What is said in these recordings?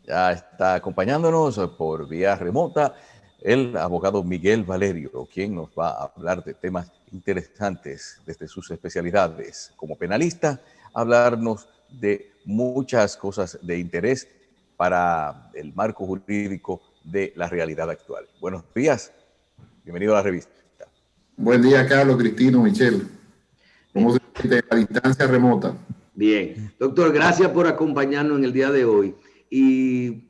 Ya está acompañándonos por vía remota el abogado Miguel Valerio, quien nos va a hablar de temas interesantes desde sus especialidades como penalista, hablarnos de muchas cosas de interés para el marco jurídico de la realidad actual. Buenos días, bienvenido a la revista. Buen día, Carlos, Cristino, Michelle. ¿Cómo se siente a distancia remota? Bien, doctor, gracias por acompañarnos en el día de hoy y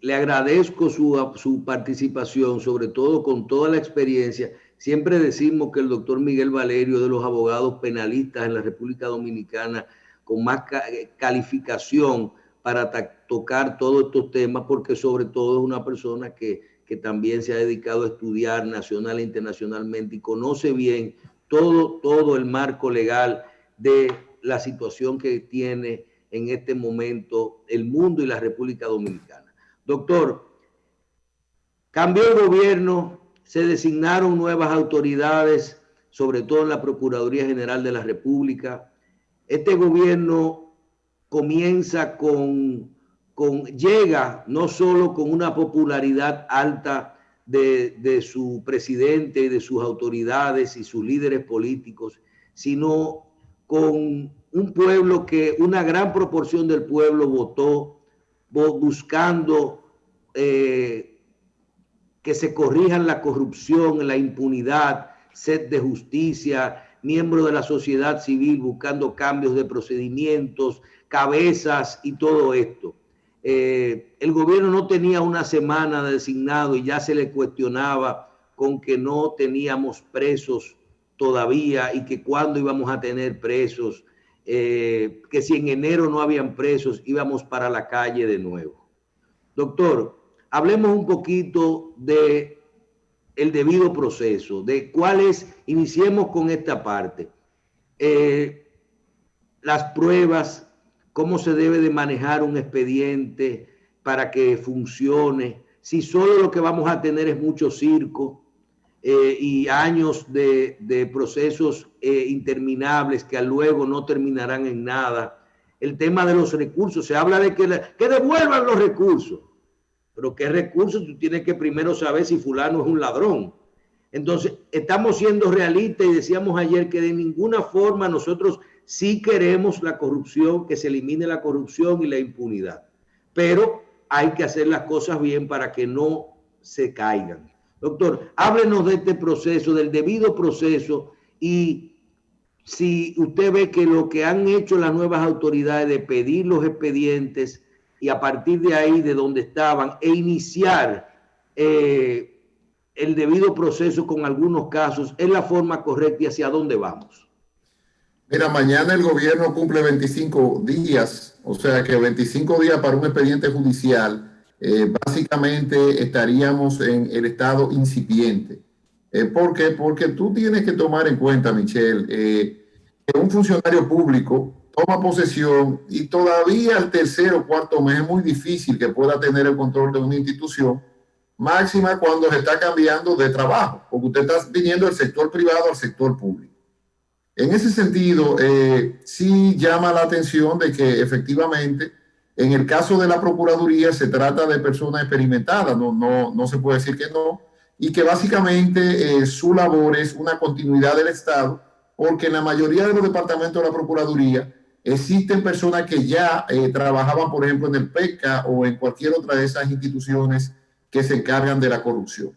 le agradezco su participación, sobre todo con toda la experiencia. Siempre decimos que el doctor Miguel Valerio es de los abogados penalistas en la República Dominicana con más calificación para tocar todos estos temas, porque sobre todo es una persona que también se ha dedicado a estudiar nacional e internacionalmente y conoce bien todo el marco legal de la situación que tiene en este momento el mundo y la República Dominicana. Doctor, cambió el gobierno, se designaron nuevas autoridades, sobre todo en la Procuraduría General de la República. Este gobierno comienza llega no solo con una popularidad alta de su presidente y de sus autoridades y sus líderes políticos, sino con un pueblo una gran proporción del pueblo votó buscando que se corrijan la corrupción, la impunidad, sed de justicia, miembros de la sociedad civil buscando cambios de procedimientos, cabezas y todo esto. El gobierno no tenía una semana designado y ya se le cuestionaba con que no teníamos presos todavía y que cuándo íbamos a tener presos, que si en enero no habían presos íbamos para la calle de nuevo. Doctor, hablemos un poquito de el debido proceso, de iniciemos con esta parte. Las pruebas, cómo se debe de manejar un expediente para que funcione, si solo lo que vamos a tener es mucho circo y años de procesos interminables que luego no terminarán en nada. El tema de los recursos, se habla de que devuelvan los recursos, pero ¿qué recursos? Tú tienes que primero saber si fulano es un ladrón. Entonces, estamos siendo realistas y decíamos ayer que de ninguna forma nosotros sí queremos la corrupción, que se elimine la corrupción y la impunidad, pero hay que hacer las cosas bien para que no se caigan. Doctor, háblenos de este proceso, del debido proceso, y si usted ve que lo que han hecho las nuevas autoridades de pedir los expedientes y a partir de ahí, de donde estaban, e iniciar el debido proceso con algunos casos, es la forma correcta y hacia dónde vamos. Mira, mañana el gobierno cumple 25 días, o sea que 25 días para un expediente judicial, básicamente estaríamos en el estado incipiente. ¿Por qué? Porque tú tienes que tomar en cuenta, Michelle, que un funcionario público toma posesión y todavía al tercer o cuarto mes es muy difícil que pueda tener el control de una institución, máxima cuando se está cambiando de trabajo, porque usted está viniendo del sector privado al sector público. En ese sentido, sí llama la atención de que efectivamente en el caso de la Procuraduría se trata de personas experimentadas, no se puede decir que no, y que básicamente su labor es una continuidad del Estado, porque en la mayoría de los departamentos de la Procuraduría existen personas que ya trabajaban, por ejemplo, en el PECA o en cualquier otra de esas instituciones que se encargan de la corrupción.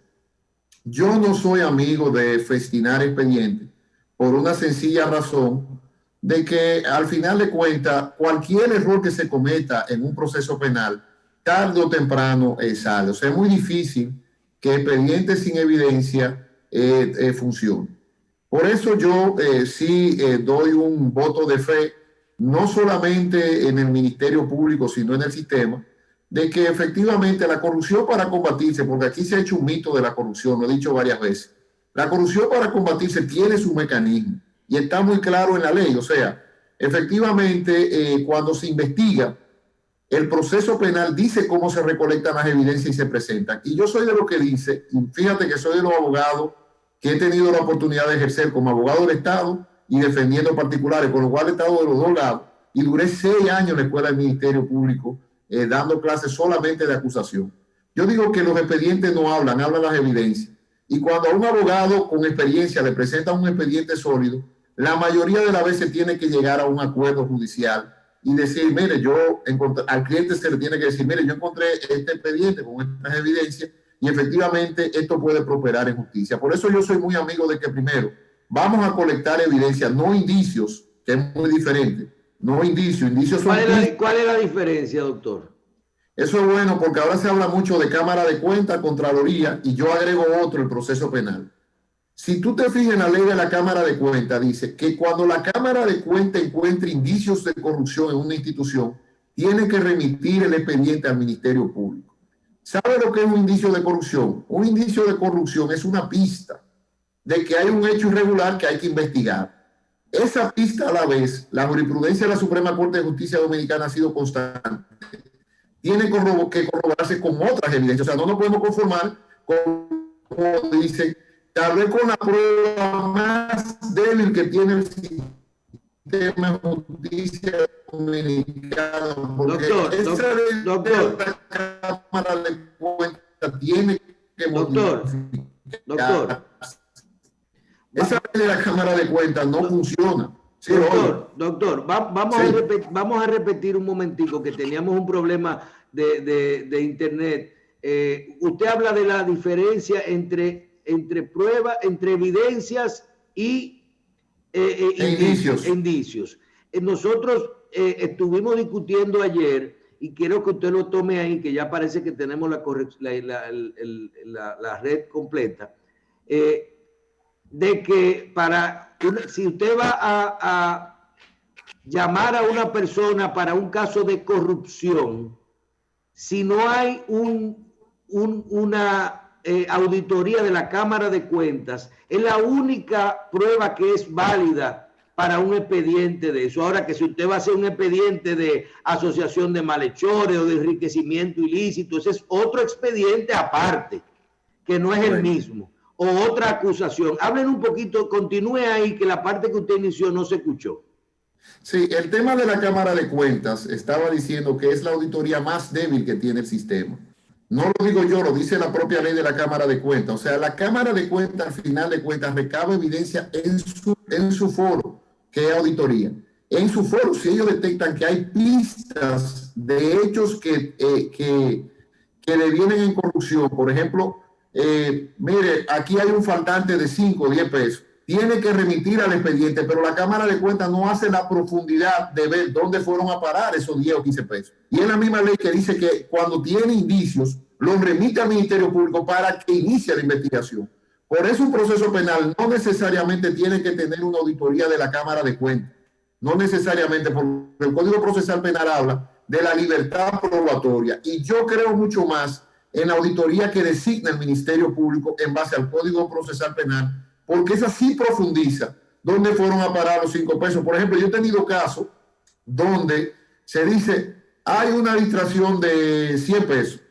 Yo no soy amigo de festinar expedientes por una sencilla razón de que al final de cuentas cualquier error que se cometa en un proceso penal tarde o temprano sale. O sea, es muy difícil que expedientes sin evidencia funcionen. Por eso yo sí doy un voto de fe, no solamente en el Ministerio Público, sino en el sistema, de que efectivamente la corrupción para combatirse, porque aquí se ha hecho un mito de la corrupción, lo he dicho varias veces, la corrupción para combatirse tiene su mecanismo y está muy claro en la ley. O sea, efectivamente, cuando se investiga, el proceso penal dice cómo se recolectan las evidencias y se presentan. Y yo soy de lo que dice, y fíjate que soy de los abogados que he tenido la oportunidad de ejercer como abogado del Estado y defendiendo particulares, con lo cual he estado de los dos lados y duré 6 años en la Escuela del Ministerio Público dando clases solamente de acusación. Yo digo que los expedientes no hablan, hablan las evidencias. Y cuando a un abogado con experiencia le presenta un expediente sólido, la mayoría de las veces tiene que llegar a un acuerdo judicial y decir, mire, yo encontré, al cliente se le tiene que decir, mire, yo encontré este expediente con estas evidencias y efectivamente esto puede prosperar en justicia. Por eso yo soy muy amigo de que primero vamos a colectar evidencia, no indicios, que es muy diferente. No indicios, indicios son... ¿Cuál es la diferencia, doctor? Eso es bueno porque ahora se habla mucho de Cámara de Cuentas, Contraloría, y yo agrego otro, el proceso penal. Si tú te fijas en la ley de la Cámara de Cuentas, dice que cuando la Cámara de Cuentas encuentre indicios de corrupción en una institución, tiene que remitir el expediente al Ministerio Público. ¿Sabe lo que es un indicio de corrupción? Un indicio de corrupción es una pista de que hay un hecho irregular que hay que investigar. Esa pista a la vez, la jurisprudencia de la Suprema Corte de Justicia Dominicana ha sido constante. Tiene que corroborarse con otras evidencias. O sea, no nos podemos conformar con, como dicen, tal vez con la prueba más débil que tiene el sistema de justicia dominicano. Porque doctor, la Cámara de Cuentas tiene que doctor. Esa ley de la Cámara de Cuentas no funciona. Sí, doctor, vamos a repetir un momentico que teníamos un problema de internet. Usted habla de la diferencia entre pruebas, entre evidencias y indicios. Nosotros estuvimos discutiendo ayer, y quiero que usted lo tome ahí, que ya parece que tenemos la red completa, de que si usted va a llamar a una persona para un caso de corrupción, si no hay una auditoría de la Cámara de Cuentas, es la única prueba que es válida para un expediente de eso. Ahora, que si usted va a hacer un expediente de asociación de malhechores o de enriquecimiento ilícito, ese es otro expediente aparte, que no es el mismo, o otra acusación. Hablen un poquito, continúe ahí, que la parte que usted inició no se escuchó. Sí, el tema de la Cámara de Cuentas estaba diciendo que es la auditoría más débil que tiene el sistema. No lo digo yo, lo dice la propia ley de la Cámara de Cuentas. O sea, la Cámara de Cuentas, al final de cuentas, recaba evidencia en su foro, que es auditoría. En su foro, si ellos detectan que hay pistas de hechos que devienen en corrupción, por ejemplo, mire, aquí hay un faltante de 5 o 10 pesos, tiene que remitir al expediente, pero la Cámara de Cuentas no hace la profundidad de ver dónde fueron a parar esos 10 o 15 pesos. Y es la misma ley que dice que cuando tiene indicios, los remite al Ministerio Público para que inicie la investigación. Por eso un proceso penal no necesariamente tiene que tener una auditoría de la Cámara de Cuentas. No necesariamente, porque el Código Procesal Penal habla de la libertad probatoria. Y yo creo mucho más en la auditoría que designa el Ministerio Público en base al Código Procesal Penal, porque esa sí profundiza dónde fueron a parar los 5 pesos. Por ejemplo, yo he tenido casos donde se dice, hay una distracción de 100 pesos.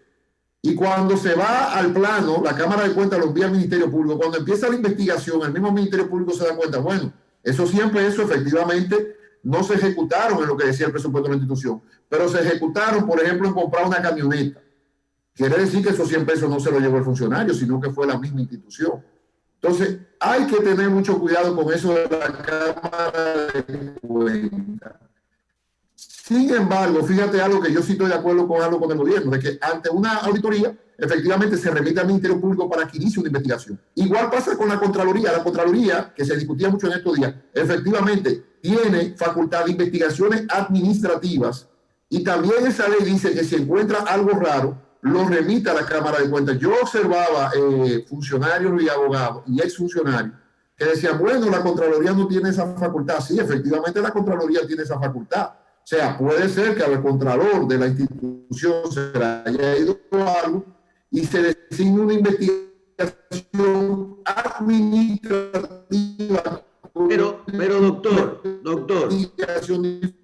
Y cuando se va al plano, la Cámara de Cuentas lo envía al Ministerio Público. Cuando empieza la investigación, el mismo Ministerio Público se da cuenta, bueno, esos 100 pesos efectivamente no se ejecutaron en lo que decía el presupuesto de la institución, pero se ejecutaron, por ejemplo, en comprar una camioneta. Quiere decir que esos 100 pesos no se los llevó el funcionario, sino que fue la misma institución. Entonces, hay que tener mucho cuidado con eso de la Cámara de Cuentas. Sin embargo, fíjate algo que yo sí estoy de acuerdo con algo con el gobierno, de que ante una auditoría, efectivamente se remite al Ministerio Público para que inicie una investigación. Igual pasa con la Contraloría. La Contraloría, que se discutía mucho en estos días, efectivamente tiene facultad de investigaciones administrativas, y también esa ley dice que si encuentra algo raro, lo remite a la Cámara de Cuentas. Yo observaba funcionarios y abogados y exfuncionarios que decían, bueno, la Contraloría no tiene esa facultad. Sí, efectivamente la Contraloría tiene esa facultad. O sea, puede ser que al Contralor de la institución se le haya ido algo y se designe una investigación administrativa. Pero doctor. Doctor. Y esa investigación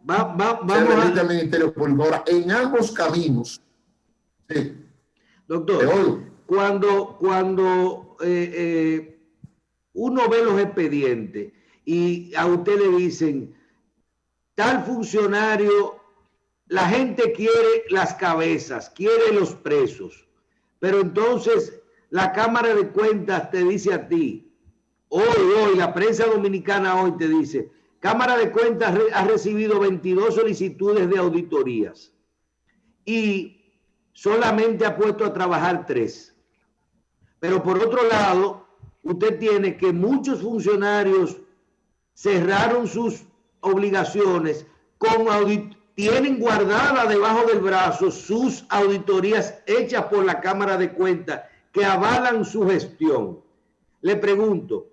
vamos se remite al Ministerio Público. Ahora, en ambos caminos. Sí. Doctor, cuando uno ve los expedientes y a usted le dicen, tal funcionario, la gente quiere las cabezas, quiere los presos, pero entonces la Cámara de Cuentas te dice a ti, hoy, la prensa dominicana hoy te dice, Cámara de Cuentas ha recibido 22 solicitudes de auditorías y solamente ha puesto a trabajar 3. Pero por otro lado, usted tiene que muchos funcionarios cerraron sus obligaciones tienen guardadas debajo del brazo sus auditorías hechas por la Cámara de Cuentas que avalan su gestión. Le pregunto,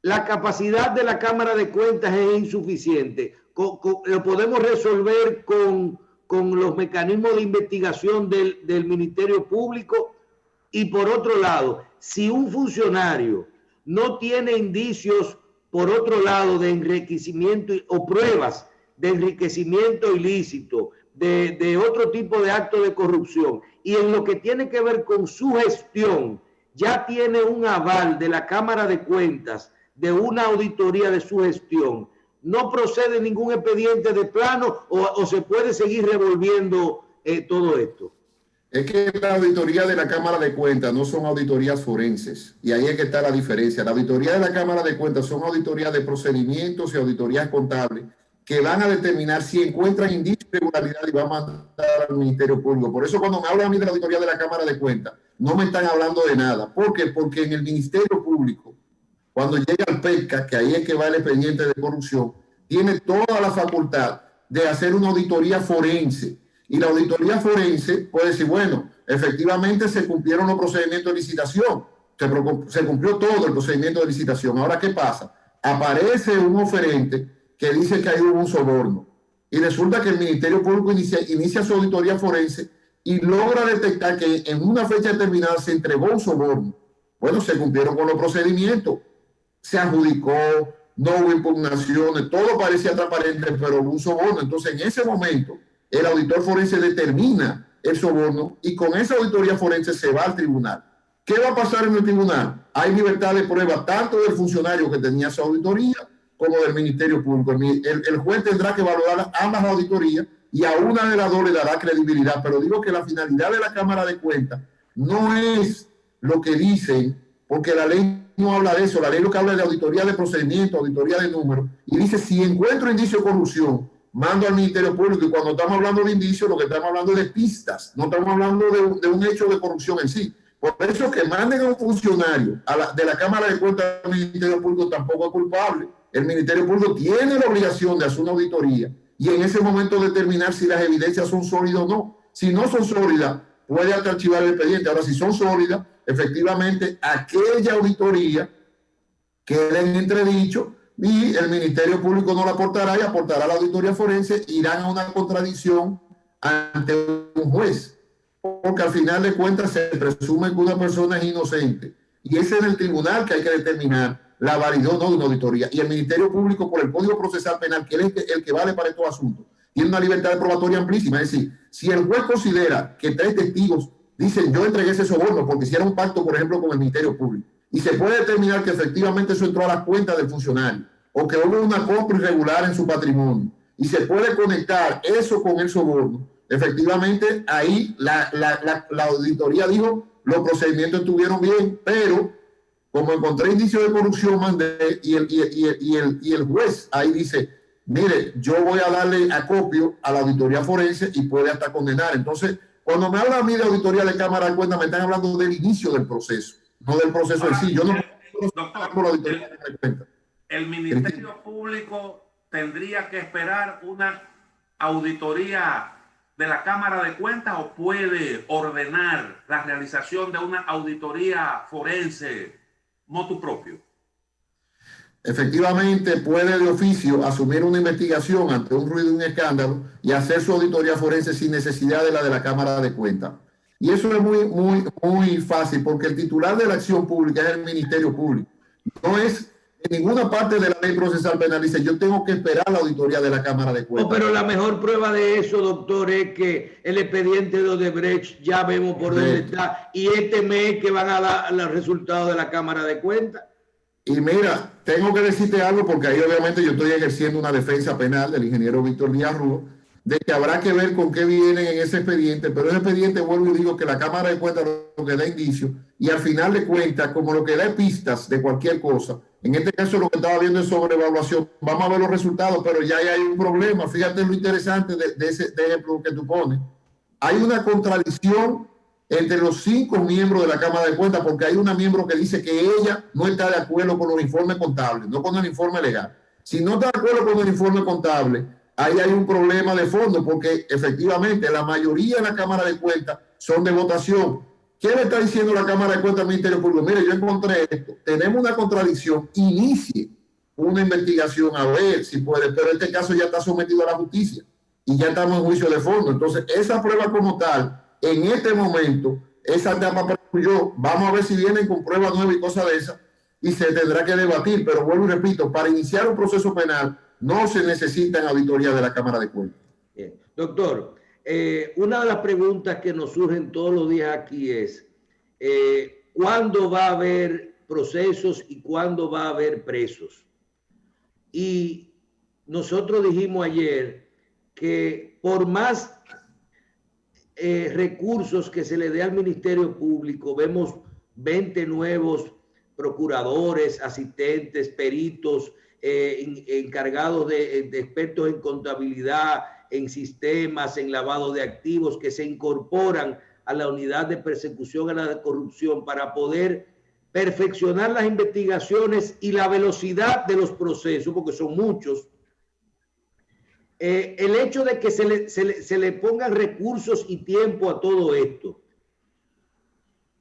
¿la capacidad de la Cámara de Cuentas es insuficiente? ¿Lo podemos resolver con los mecanismos de investigación del Ministerio Público? Y por otro lado, si un funcionario no tiene indicios, por otro lado, de enriquecimiento o pruebas de enriquecimiento ilícito, de otro tipo de acto de corrupción, y en lo que tiene que ver con su gestión, ya tiene un aval de la Cámara de Cuentas, de una auditoría de su gestión, ¿no procede ningún expediente de plano o se puede seguir revolviendo todo esto? Es que la auditoría de la Cámara de Cuentas no son auditorías forenses, y ahí es que está la diferencia. La auditoría de la Cámara de Cuentas son auditorías de procedimientos y auditorías contables que van a determinar si encuentran indicios de irregularidad y van a mandar al Ministerio Público. Por eso cuando me hablan a mí de la auditoría de la Cámara de Cuentas, no me están hablando de nada. ¿Por qué? Porque en el Ministerio Público, cuando llega al PECA, que ahí es que va el expediente de corrupción, tiene toda la facultad de hacer una auditoría forense. Y la auditoría forense puede decir, bueno, efectivamente se cumplieron los procedimientos de licitación, se cumplió todo el procedimiento de licitación. Ahora, ¿qué pasa? Aparece un oferente que dice que hay un soborno. Y resulta que el Ministerio Público inicia su auditoría forense y logra detectar que en una fecha determinada se entregó un soborno. Bueno, se cumplieron con los procedimientos, se adjudicó, no hubo impugnaciones, todo parecía transparente, pero hubo un soborno. Entonces, en ese momento, el auditor forense determina el soborno y con esa auditoría forense se va al tribunal. ¿Qué va a pasar en el tribunal? Hay libertad de prueba tanto del funcionario que tenía esa auditoría como del Ministerio Público. El juez tendrá que valorar ambas auditorías y a una de las dos le dará credibilidad. Pero digo que la finalidad de la Cámara de Cuentas no es lo que dicen, porque la ley no habla de eso. La ley lo que habla es de auditoría de procedimiento, auditoría de números, y dice, si encuentro indicio de corrupción, mando al Ministerio Público. Y cuando estamos hablando de indicios, lo que estamos hablando es de pistas, no estamos hablando de un hecho de corrupción en sí. Por eso que manden a un funcionario de la Cámara de Cuentas al Ministerio Público tampoco es culpable. El Ministerio Público tiene la obligación de hacer una auditoría y en ese momento determinar si las evidencias son sólidas o no. Si no son sólidas, puede hasta archivar el expediente. Ahora, si son sólidas, efectivamente, aquella auditoría queda en entredicho y el Ministerio Público no la aportará y aportará la auditoría forense, irán a una contradicción ante un juez, porque al final de cuentas se presume que una persona es inocente y es en el tribunal que hay que determinar la validez o no de una auditoría. Y el Ministerio Público, por el Código Procesal Penal, que es el que vale para estos asuntos, tiene una libertad de probatoria amplísima. Es decir, si el juez considera que 3 testigos dicen yo entregué ese soborno porque hicieron un pacto, por ejemplo, con el Ministerio Público, y se puede determinar que efectivamente eso entró a la cuenta del funcionario o que hubo una compra irregular en su patrimonio y se puede conectar eso con el soborno, efectivamente ahí la auditoría dijo los procedimientos estuvieron bien, pero como encontré indicios de corrupción mandé y el juez ahí dice, mire, yo voy a darle acopio a la auditoría forense y puede hasta condenar. Entonces, cuando me hablan a mí de auditoría de Cámara de Cuentas, me están hablando del inicio del proceso, no del proceso en sí. Yo no por auditoría de Cuentas. El Ministerio Público tendría que esperar una auditoría de la Cámara de Cuentas o puede ordenar la realización de una auditoría forense motu propio. Efectivamente, puede de oficio asumir una investigación ante un ruido y un escándalo y hacer su auditoría forense sin necesidad de la Cámara de Cuentas. Y eso es muy fácil porque el titular de la acción pública es el Ministerio Público. No es en ninguna parte de la ley procesal penal dice yo tengo que esperar la auditoría de la Cámara de Cuentas. Pero la mejor prueba de eso, doctor, es que el expediente de Odebrecht ya vemos por dónde está y este mes que van a dar los resultados de la Cámara de Cuentas. Y mira, tengo que decirte algo porque ahí obviamente yo estoy ejerciendo una defensa penal del ingeniero Víctor Díaz Rúa, de que habrá que ver con qué vienen en ese expediente, pero ese expediente, vuelvo y digo que la Cámara de Cuentas lo que da indicios y al final de cuentas, como lo que da pistas de cualquier cosa, en este caso lo que estaba viendo es sobrevaluación, vamos a ver los resultados, pero ya hay un problema. Fíjate lo interesante de ese ejemplo que tú pones. Hay una contradicción entre los 5 miembros de la Cámara de Cuentas, porque hay una miembro que dice que ella no está de acuerdo con los informes contables, no con el informe legal. Si no está de acuerdo con el informe contable, ahí hay un problema de fondo, porque efectivamente la mayoría de la Cámara de Cuentas son de votación. ¿Qué le está diciendo la Cámara de Cuentas al Ministerio Público? Mire, yo encontré esto, tenemos una contradicción, inicie una investigación a ver si puede, pero este caso ya está sometido a la justicia y ya estamos en juicio de fondo. Entonces, esa prueba como tal, en este momento, esa etapa concluyó. Vamos a ver si vienen con pruebas nuevas y cosas de esas, y se tendrá que debatir. Pero vuelvo y repito, para iniciar un proceso penal no se necesitan auditorías de la Cámara de Cuentas. Bien. Doctor, una de las preguntas que nos surgen todos los días aquí es, ¿cuándo va a haber procesos y cuándo va a haber presos? Y nosotros dijimos ayer que por más recursos que se le dé al Ministerio Público, vemos 20 nuevos procuradores, asistentes, peritos, encargados de expertos en contabilidad, en sistemas, en lavado de activos, que se incorporan a la unidad de persecución a la corrupción para poder perfeccionar las investigaciones y la velocidad de los procesos, porque son muchos. El hecho de que se le pongan recursos y tiempo a todo esto,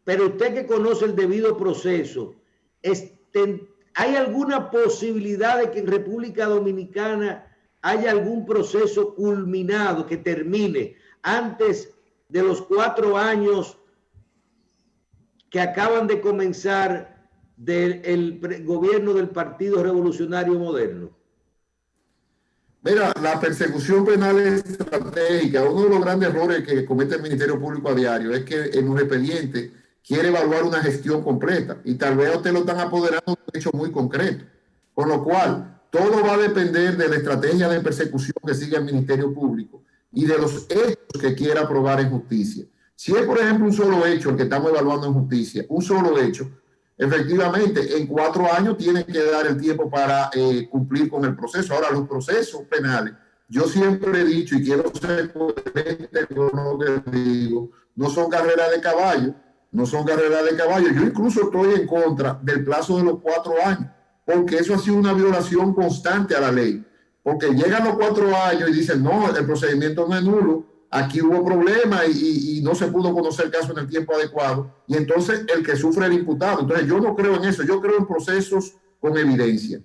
pero usted que conoce el debido proceso, ¿hay alguna posibilidad de que en República Dominicana haya algún proceso culminado que termine antes de los 4 años que acaban de comenzar del gobierno del Partido Revolucionario Moderno? Mira, la persecución penal es estratégica. Uno de los grandes errores que comete el Ministerio Público a diario es que en un expediente quiere evaluar una gestión completa y tal vez a usted lo están apoderando de un hecho muy concreto. Con lo cual, todo va a depender de la estrategia de persecución que sigue el Ministerio Público y de los hechos que quiera probar en justicia. Si es, por ejemplo, un solo hecho el que estamos evaluando en justicia, un solo hecho, efectivamente, en 4 años tiene que dar el tiempo para cumplir con el proceso. Ahora, los procesos penales, yo siempre he dicho y quiero ser coherente con lo que digo, no son carreras de caballo, no son carreras de caballo. Yo incluso estoy en contra del plazo de los 4 años, porque eso ha sido una violación constante a la ley. Porque llegan los 4 años y dicen, no, el procedimiento no es nulo, aquí hubo problemas y no se pudo conocer el caso en el tiempo adecuado, y entonces el que sufre el imputado. Entonces yo no creo en eso, yo creo en procesos con evidencia.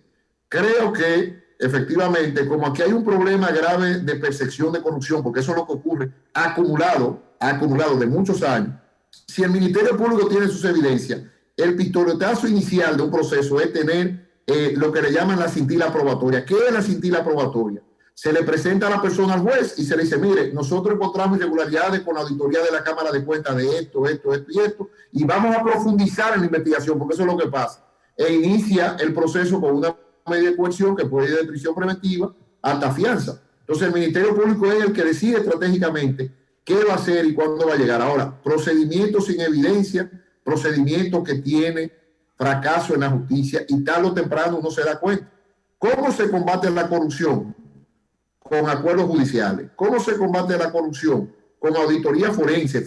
Creo que efectivamente, como aquí hay un problema grave de percepción de corrupción, porque eso es lo que ocurre, acumulado de muchos años, si el Ministerio Público tiene sus evidencias, el pistoletazo inicial de un proceso es tener lo que le llaman la cintila probatoria. ¿Qué es la cintila probatoria? Se le presenta a la persona al juez y se le dice, mire, nosotros encontramos irregularidades con la auditoría de la Cámara de Cuentas de esto y esto, y vamos a profundizar en la investigación, porque eso es lo que pasa. E inicia el proceso con una medida de coerción que puede ir de prisión preventiva hasta fianza. Entonces el Ministerio Público es el que decide estratégicamente qué va a hacer y cuándo va a llegar. Ahora, procedimientos sin evidencia, procedimientos que tienen fracaso en la justicia, y tarde o temprano uno se da cuenta. ¿Cómo se combate la corrupción? Con acuerdos judiciales. ¿Cómo se combate la corrupción? Con auditoría forense.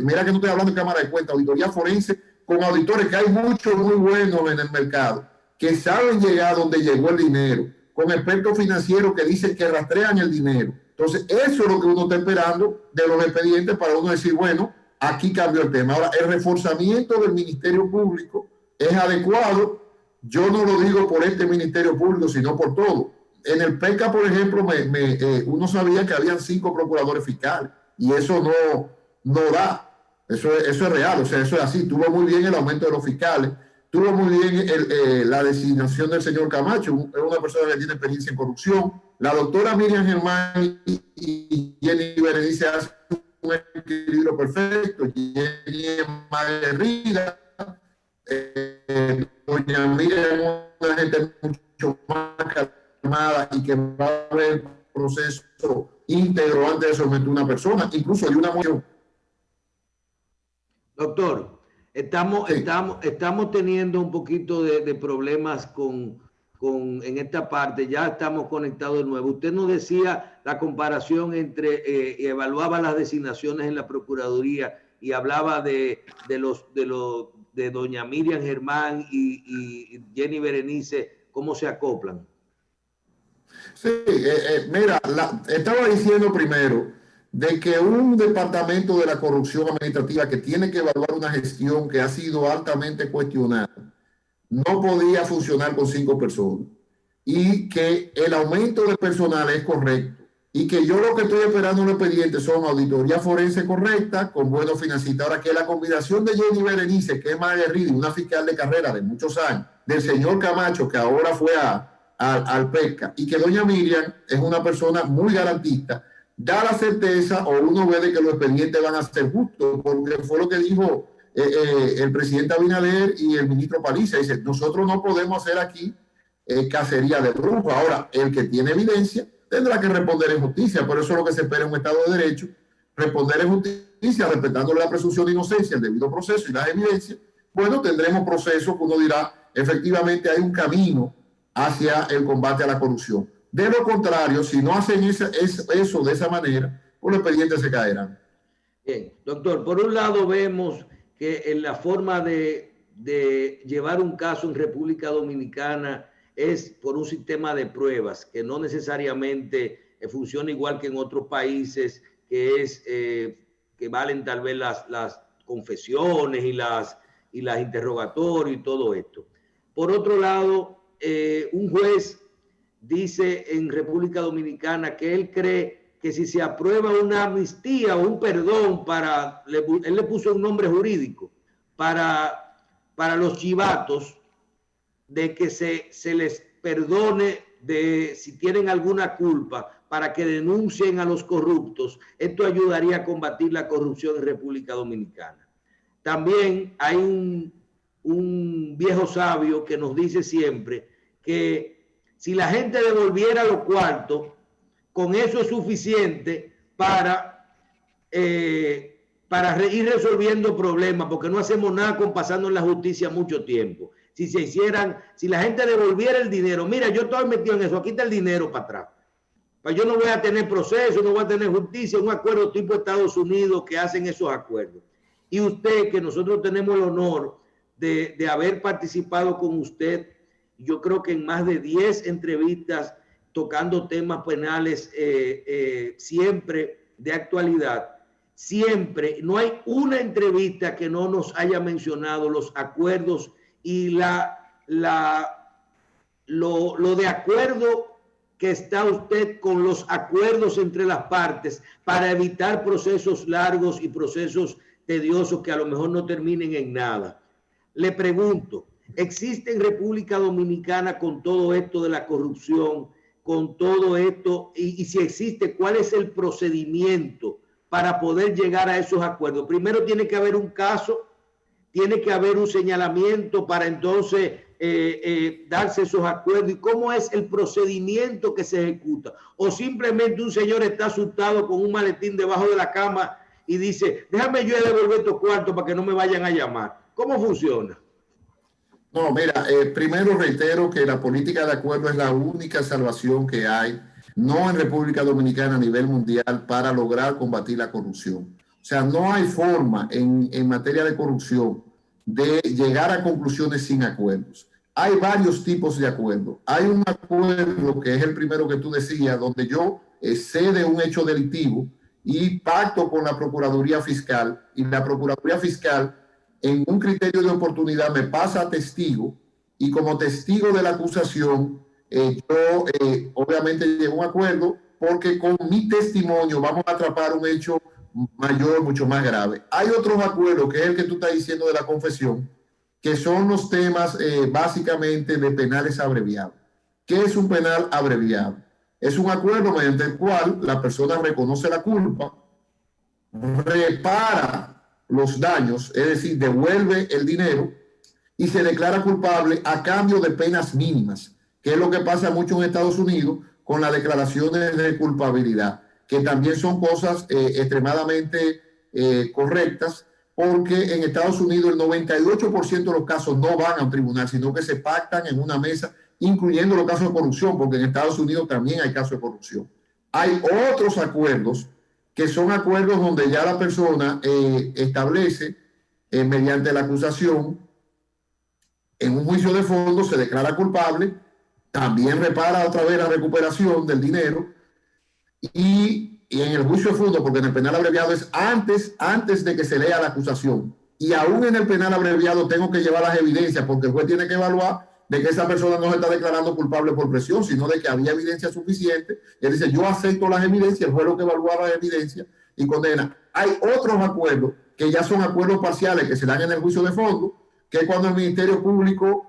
Mira que no estoy hablando de Cámara de Cuentas, auditoría forense con auditores, que hay muchos muy buenos en el mercado, que saben llegar donde llegó el dinero, con expertos financieros que dicen que rastrean el dinero. Entonces, eso es lo que uno está esperando de los expedientes para uno decir, bueno, aquí cambió el tema. Ahora, el reforzamiento del Ministerio Público es adecuado. Yo no lo digo por este Ministerio Público, sino por todo. En el PECA, por ejemplo, uno sabía que habían 5 procuradores fiscales, y eso no da. Eso es real, o sea, eso es así. Tuvo muy bien el aumento de los fiscales, tuvo muy bien la designación del señor Camacho, es una persona que tiene experiencia en corrupción. La doctora Miriam Germán y Jenny Berenice hacen un equilibrio perfecto. Jenny es más aguerrida, doña Miriam es una gente mucho más calmada y que va a haber proceso íntegro antes de someter a una persona, incluso hay una moción. Doctor, estamos teniendo un poquito de problemas en esta parte. Ya estamos conectados de nuevo. Usted nos decía la comparación entre, evaluaba las designaciones en la Procuraduría y hablaba de doña Miriam Germán y Jenny Berenice, ¿cómo se acoplan? Sí, mira, estaba diciendo primero de que un departamento de la corrupción administrativa que tiene que evaluar una gestión que ha sido altamente cuestionada, no podía funcionar con 5 personas y que el aumento de personal es correcto y que yo lo que estoy esperando en el expediente son auditoría forense correcta con buenos financistas. Ahora, que la combinación de Jenny Berenice, que es más aguerrida, una fiscal de carrera de muchos años, del señor Camacho, que ahora fue al PECA, y que doña Miriam es una persona muy garantista, da la certeza, o uno ve de que los expedientes van a ser justos, porque fue lo que dijo el presidente Abinader y el ministro Paliza. Dice, nosotros no podemos hacer aquí cacería de brujos. Ahora, el que tiene evidencia tendrá que responder en justicia. Por eso es lo que se espera en un Estado de Derecho, responder en justicia, respetándole la presunción de inocencia, el debido proceso y las evidencias. Bueno, tendremos procesos que uno dirá, efectivamente hay un camino hacia el combate a la corrupción. De lo contrario, si no hacen eso de esa manera, pues los expedientes se caerán. Bien, doctor, por un lado vemos que en la forma de llevar un caso en República Dominicana es por un sistema de pruebas que no necesariamente funciona igual que en otros países, que valen tal vez las confesiones y las interrogatorios y todo esto. Por otro lado, un juez dice en República Dominicana que él cree que si se aprueba una amnistía o un perdón él le puso un nombre jurídico, para los chivatos, de que se les perdone si tienen alguna culpa, para que denuncien a los corruptos. Esto ayudaría a combatir la corrupción en República Dominicana. También hay un viejo sabio que nos dice siempre que si la gente devolviera los cuartos, con eso es suficiente para ir resolviendo problemas, porque no hacemos nada con pasando en la justicia mucho tiempo. Si la gente devolviera el dinero, mira, yo estoy metido en eso, aquí está el dinero para atrás. Pues yo no voy a tener proceso, no voy a tener justicia, un acuerdo tipo Estados Unidos que hacen esos acuerdos. Y usted, que nosotros tenemos el honor de haber participado con usted, yo creo que en más de 10 entrevistas tocando temas penales, siempre de actualidad, siempre, no hay una entrevista que no nos haya mencionado los acuerdos y lo de acuerdo que está usted con los acuerdos entre las partes para evitar procesos largos y procesos tediosos que a lo mejor no terminen en nada. Le pregunto, ¿existe en República Dominicana, con todo esto de la corrupción, con todo esto, y si existe, cuál es el procedimiento para poder llegar a esos acuerdos? Primero tiene que haber un caso, tiene que haber un señalamiento para entonces darse esos acuerdos. ¿Y cómo es el procedimiento que se ejecuta? O simplemente un señor está asustado con un maletín debajo de la cama y dice, déjame yo devolver estos cuartos para que no me vayan a llamar. ¿Cómo funciona? No, mira, primero reitero que la política de acuerdo es la única salvación que hay, no en República Dominicana, a nivel mundial, para lograr combatir la corrupción. O sea, no hay forma en materia de corrupción de llegar a conclusiones sin acuerdos. Hay varios tipos de acuerdos. Hay un acuerdo que es el primero que tú decías, donde yo sé de un hecho delictivo y pacto con la Procuraduría Fiscal, y la Procuraduría Fiscal, en un criterio de oportunidad, me pasa a testigo, y como testigo de la acusación, yo obviamente llego a un acuerdo, porque con mi testimonio vamos a atrapar un hecho mayor, mucho más grave. Hay otros acuerdos, que es el que tú estás diciendo de la confesión, que son los temas básicamente de penales abreviados. ¿Qué es un penal abreviado? Es un acuerdo mediante el cual la persona reconoce la culpa, repara los daños, es decir, devuelve el dinero y se declara culpable a cambio de penas mínimas, que es lo que pasa mucho en Estados Unidos con las declaraciones de culpabilidad, que también son cosas extremadamente correctas, porque en Estados Unidos el 98% de los casos no van a un tribunal, sino que se pactan en una mesa, incluyendo los casos de corrupción, porque en Estados Unidos también hay casos de corrupción. Hay otros acuerdos que son acuerdos donde ya la persona establece mediante la acusación en un juicio de fondo, se declara culpable, también repara otra vez la recuperación del dinero y en el juicio de fondo, porque en el penal abreviado es antes de que se lea la acusación. Y aún en el penal abreviado tengo que llevar las evidencias, porque el juez tiene que evaluar de que esa persona no se está declarando culpable por presión, sino de que había evidencia suficiente. Él dice, yo acepto las evidencias, el juez lo que evalúa las evidencias y condena. Hay otros acuerdos que ya son acuerdos parciales que se dan en el juicio de fondo, que es cuando el Ministerio Público,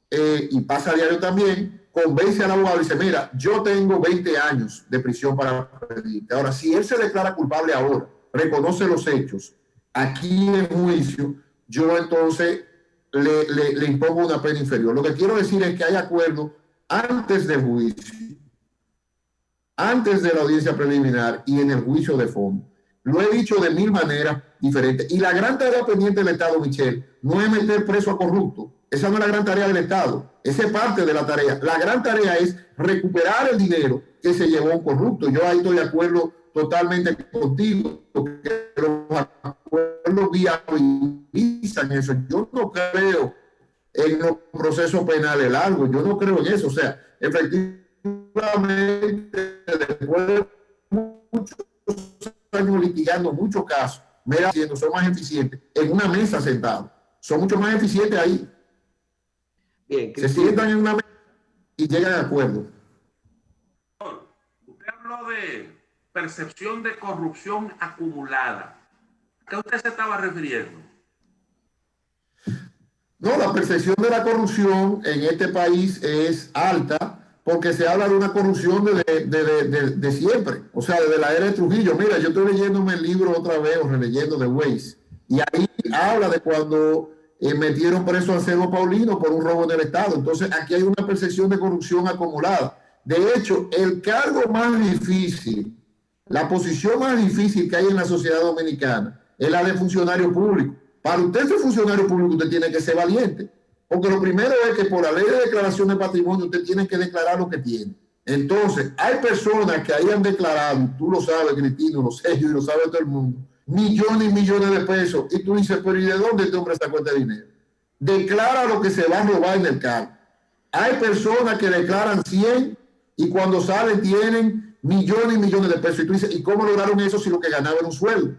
y pasa a diario también, convence al abogado y dice, mira, yo tengo 20 años de prisión para pedirte. Ahora, si él se declara culpable ahora, reconoce los hechos, aquí en juicio, yo entonces le impongo una pena inferior. Lo que quiero decir es que hay acuerdo antes del juicio, antes de la audiencia preliminar y en el juicio de fondo. Lo he dicho de 1000 maneras diferentes. Y la gran tarea pendiente del Estado, Michelle, no es meter preso a corrupto. Esa no es la gran tarea del Estado. Esa es parte de la tarea. La gran tarea es recuperar el dinero que se llevó un corrupto. Yo ahí estoy de acuerdo totalmente contigo, porque los acuerdos viabilizan eso. Yo no creo en los procesos penales largos. Yo no creo en eso. O sea, efectivamente, después de muchos años litigando muchos casos, son más eficientes en una mesa sentados. Son mucho más eficientes ahí. Bien, se sientan en una mesa y llegan a acuerdo. Usted habló de percepción de corrupción acumulada. ¿A qué usted se estaba refiriendo? No, la percepción de la corrupción en este país es alta porque se habla de una corrupción de siempre, o sea, desde la era de Trujillo. Mira, yo estoy leyéndome el libro otra vez, o releyendo de Weiss, y ahí habla de cuando metieron preso a Cebo Paulino por un robo en el Estado. Entonces, aquí hay una percepción de corrupción acumulada. De hecho, el cargo más difícil, la posición más difícil que hay en la sociedad dominicana es la de funcionario público. Para usted ser funcionario público, usted tiene que ser valiente. Porque lo primero es que por la ley de declaración de patrimonio usted tiene que declarar lo que tiene. Entonces, hay personas que hayan declarado, tú lo sabes, Cristino, lo sé yo y lo sabe todo el mundo, millones y millones de pesos. Y tú dices, pero ¿y de dónde este hombre sacó este dinero? Declara lo que se va a robar en el cargo. Hay personas que declaran 100 y cuando salen tienen millones y millones de pesos. Y tú dices, ¿y cómo lograron eso si lo que ganaban era un sueldo?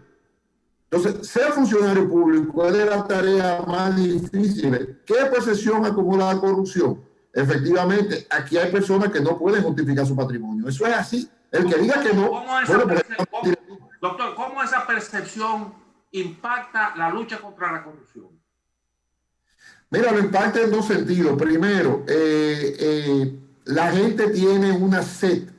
Entonces, ser funcionario público es de las tareas más difíciles. ¿Qué percepción acumula la corrupción? Efectivamente, aquí hay personas que no pueden justificar su patrimonio. Eso es así. El que diga que no... Doctor, ¿cómo esa percepción impacta la lucha contra la corrupción? Mira, lo impacta en dos sentidos. Primero, la gente tiene una sed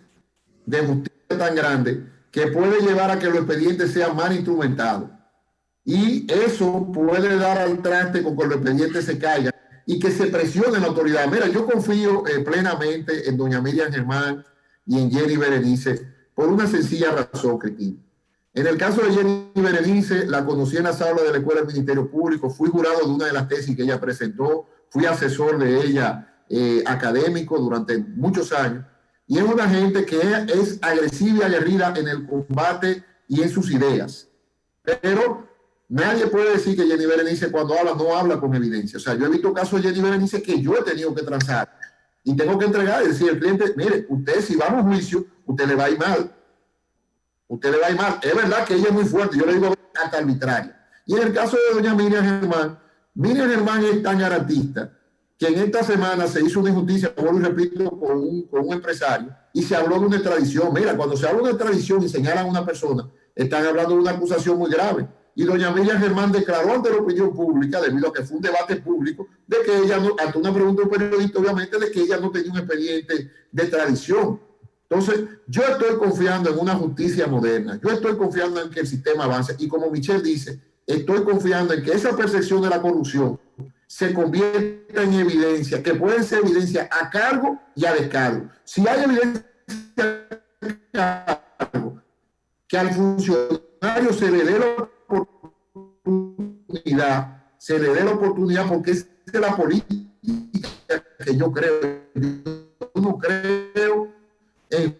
de justicia tan grande que puede llevar a que los expedientes sean mal instrumentados. Y eso puede dar al traste con que los expedientes se caigan y que se presione la autoridad. Mira, yo confío plenamente en doña Miriam Germán y en Jenny Berenice por una sencilla razón, Cristina. En el caso de Jenny Berenice, la conocí en las aulas de la Escuela del Ministerio Público, fui jurado de una de las tesis que ella presentó, fui asesor de ella académico durante muchos años. Y es una gente que es agresiva y aguerrida en el combate y en sus ideas. Pero nadie puede decir que Jenny Berenice cuando habla no habla con evidencia. O sea, yo he visto casos de Jenny Berenice que yo he tenido que transar y tengo que entregar y decir al cliente, mire, usted si vamos a juicio, usted le va a ir mal. Usted le va a ir mal. Es verdad que ella es muy fuerte, yo le digo hasta arbitraria. Y en el caso de doña Miriam Germán es tan garantista que en esta semana se hizo una injusticia, vuelvo y repito, con un empresario, y se habló de una extradición. Mira, cuando se habla de una extradición y señalan a una persona, están hablando de una acusación muy grave. Y doña Miriam Germán declaró ante la opinión pública, debido a que fue un debate público, de que ella, no, ante una pregunta de un periodista, obviamente, de que ella no tenía un expediente de extradición. Entonces, yo estoy confiando en una justicia moderna, yo estoy confiando en que el sistema avance, y como Michelle dice, estoy confiando en que esa percepción de la corrupción se convierta en evidencia, que pueden ser evidencia a cargo y a descargo. Si hay evidencia a cargo, que al funcionario se le dé la oportunidad, porque esa es la política que yo creo. Yo no creo en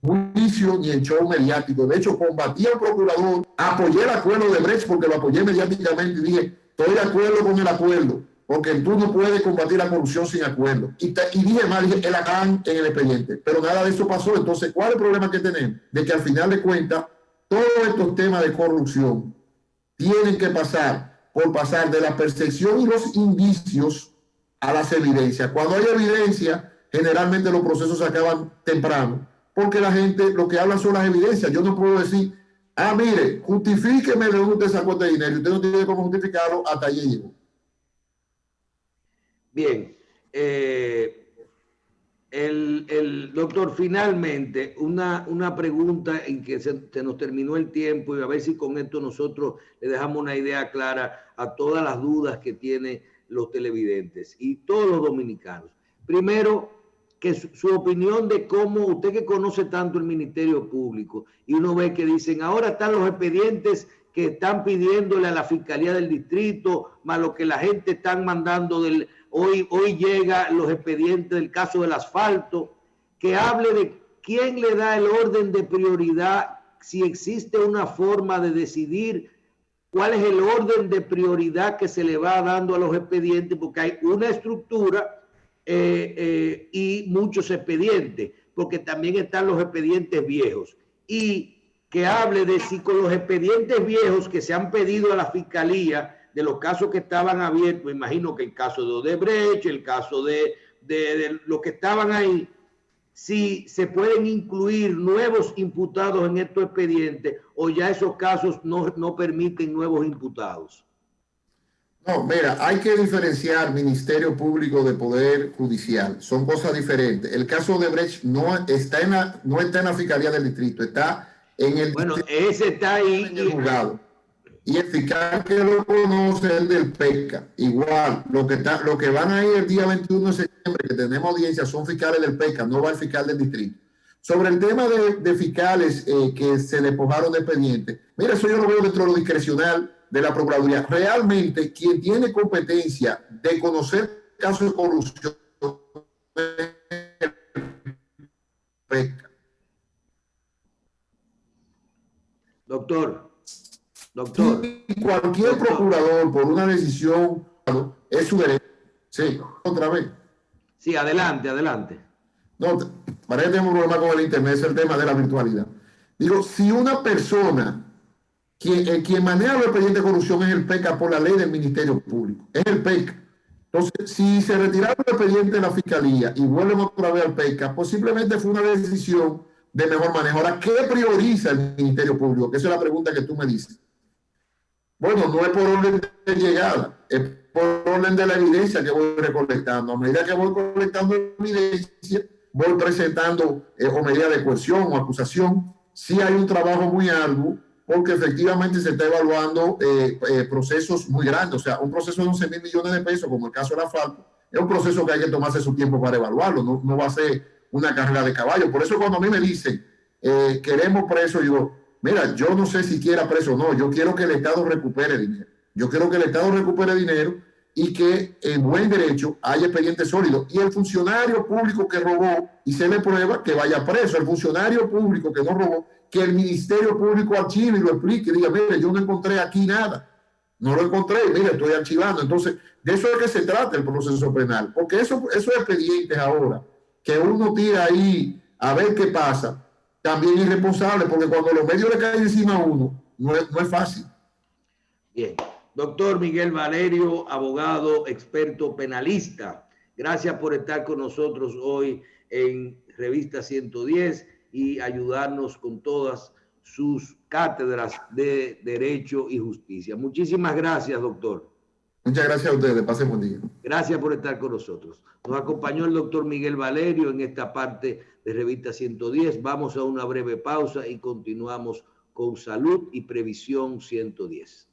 juicio ni en show mediático. De hecho, combatí al procurador, apoyé el acuerdo de Brecht porque lo apoyé mediáticamente y dije, estoy de acuerdo con el acuerdo, porque tú no puedes combatir la corrupción sin acuerdo. Y dije más, dije, el acán en el expediente. Pero nada de eso pasó. Entonces, ¿cuál es el problema que tenemos? De que al final de cuentas, todos estos temas de corrupción tienen que pasar de la percepción y los indicios a las evidencias. Cuando hay evidencia, generalmente los procesos se acaban temprano, porque la gente lo que habla son las evidencias. Yo no puedo decir, mire, justifíqueme de dónde usted sacó este dinero, y usted no tiene cómo justificarlo, hasta allí llegó. Bien, el doctor, finalmente, una pregunta en que se nos terminó el tiempo, y a ver si con esto nosotros le dejamos una idea clara a todas las dudas que tienen los televidentes y todos los dominicanos. Primero, que su opinión de cómo, usted que conoce tanto el Ministerio Público, y uno ve que dicen, ahora están los expedientes que están pidiéndole a la Fiscalía del Distrito, más lo que la gente están mandando hoy llega los expedientes del caso del asfalto, que hable de quién le da el orden de prioridad, si existe una forma de decidir cuál es el orden de prioridad que se le va dando a los expedientes, porque hay una estructura y muchos expedientes, porque también están los expedientes viejos. Y que hable de si con los expedientes viejos que se han pedido a la Fiscalía, de los casos que estaban abiertos, me imagino que el caso de Odebrecht, el caso de los que estaban ahí, si se pueden incluir nuevos imputados en estos expedientes o ya esos casos no permiten nuevos imputados. No, mira, hay que diferenciar Ministerio Público de Poder Judicial. Son cosas diferentes. El caso de Odebrecht no está en la Fiscalía del Distrito, está en el... Bueno, ese está ahí. En el juzgado. Y el fiscal que lo conoce es el del PECA. Igual, lo que van a ir el día 21 de septiembre, que tenemos audiencia, son fiscales del PECA, no va el fiscal del distrito. Sobre el tema de fiscales que se le despojaron de expediente, mira, eso yo lo veo dentro de lo discrecional de la Procuraduría. Realmente, quien tiene competencia de conocer casos de corrupción es el PECA. Doctor. Sí, cualquier procurador por una decisión es su derecho. Sí, otra vez. Sí, adelante. No, parece que tenemos un problema con el internet, es el tema de la virtualidad. Digo, si una persona, quien maneja los expedientes de corrupción es el PECA por la ley del Ministerio Público, es el PECA. Entonces, si se retiraron los expedientes de la Fiscalía y vuelven otra vez al PECA, posiblemente fue una decisión de mejor manejo. Ahora, ¿qué prioriza el Ministerio Público? Que esa es la pregunta que tú me dices. Bueno, no es por orden de llegada, es por orden de la evidencia que voy recolectando. A medida que voy colectando evidencia, voy presentando o medida de coerción o acusación. Sí hay un trabajo muy arduo, porque efectivamente se está evaluando procesos muy grandes. O sea, un proceso de 11.000 millones de pesos, como el caso del asfalto, es un proceso que hay que tomarse su tiempo para evaluarlo. No va a ser una carrera de caballo. Por eso cuando a mí me dicen, queremos preso, yo... Mira, yo no sé si quiera preso o no, yo quiero que el Estado recupere dinero. Yo quiero que el Estado recupere dinero y que en buen derecho haya expedientes sólidos. Y el funcionario público que robó y se le prueba, que vaya preso. El funcionario público que no robó, que el Ministerio Público archive y lo explique y diga, mire, yo no encontré aquí nada. No lo encontré, mire, estoy archivando. Entonces, de eso es que se trata el proceso penal. Porque esos expedientes ahora, que uno tira ahí a ver qué pasa, también irresponsable, porque cuando los medios le caen encima a uno, no es fácil. Bien. Doctor Miguel Valerio, abogado, experto penalista, gracias por estar con nosotros hoy en Revista 110 y ayudarnos con todas sus cátedras de Derecho y Justicia. Muchísimas gracias, doctor. Muchas gracias a ustedes. Pasen buen día. Gracias por estar con nosotros. Nos acompañó el doctor Miguel Valerio en esta parte de Revista 110. Vamos a una breve pausa y continuamos con Salud y Previsión 110.